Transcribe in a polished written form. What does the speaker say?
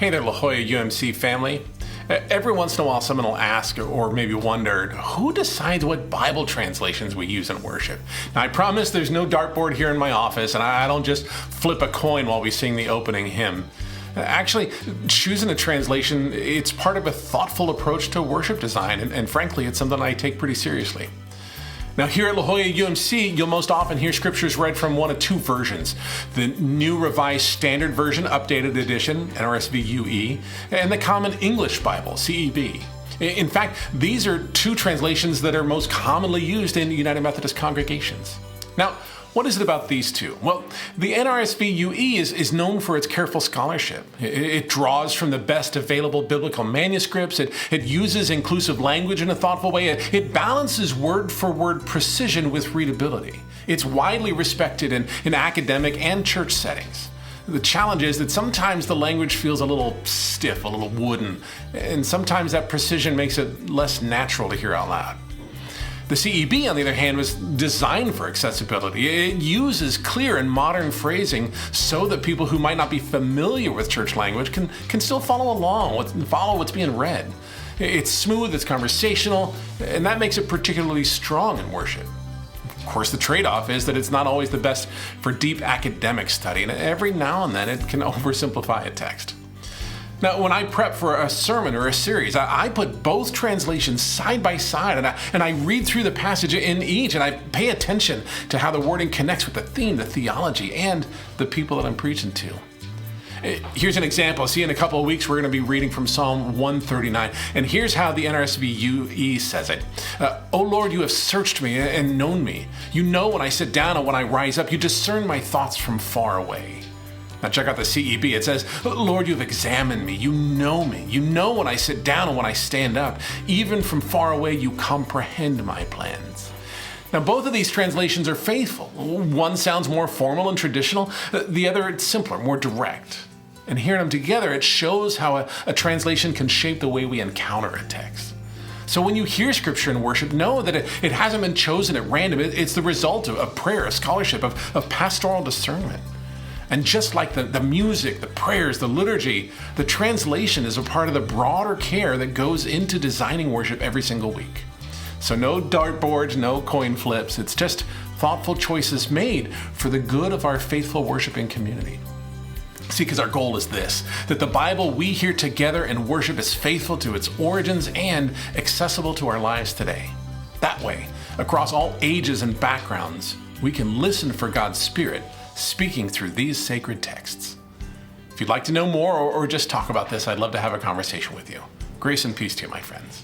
Hey there, La Jolla UMC family. Every once in a while, someone will ask or maybe wonder, who decides what Bible translations we use in worship? Now, I promise there's no dartboard here in my office, and I don't just flip a coin while we sing the opening hymn. Actually, choosing a translation, it's part of a thoughtful approach to worship design, and frankly, it's something I take pretty seriously. Now, here at La Jolla UMC, you'll most often hear scriptures read from one of two versions: the New Revised Standard Version, Updated Edition, NRSV UE, and the Common English Bible, CEB. In fact, these are two translations that are most commonly used in United Methodist congregations. Now, what is it about these two? Well, the NRSV UE is known for its careful scholarship. It draws from the best available biblical manuscripts. It uses inclusive language in a thoughtful way. It balances word-for-word precision with readability. It's widely respected in academic and church settings. The challenge is that sometimes the language feels a little stiff, a little wooden, and sometimes that precision makes it less natural to hear out loud. The CEB, on the other hand, was designed for accessibility. It uses clear and modern phrasing so that people who might not be familiar with church language can still follow along, follow what's being read. It's smooth, it's conversational, and that makes it particularly strong in worship. Of course, the trade-off is that it's not always the best for deep academic study, and every now and then it can oversimplify a text. Now, when I prep for a sermon or a series, I put both translations side by side, and I read through the passage in each, and I pay attention to how the wording connects with the theme, the theology, and the people that I'm preaching to. Here's an example. See, in a couple of weeks, we're going to be reading from Psalm 139, and here's how the NRSV UE says it. O Lord, you have searched me and known me. You know when I sit down and when I rise up. You discern my thoughts from far away. Now check out the CEB. It says, Lord, you have examined me. You know me. You know when I sit down and when I stand up. Even from far away, you comprehend my plans. Now, both of these translations are faithful. One sounds more formal and traditional. The other, it's simpler, more direct. And hearing them together, it shows how a translation can shape the way we encounter a text. So when you hear scripture in worship, know that it hasn't been chosen at random. It's the result of prayer, of scholarship, of pastoral discernment. And just like the music, the prayers, the liturgy, the translation is a part of the broader care that goes into designing worship every single week. So no dartboards, no coin flips. It's just thoughtful choices made for the good of our faithful worshiping community. See, because our goal is this, that the Bible we hear together in worship is faithful to its origins and accessible to our lives today. That way, across all ages and backgrounds, we can listen for God's Spirit speaking through these sacred texts. If you'd like to know more or just talk about this, I'd love to have a conversation with you. Grace and peace to you, my friends.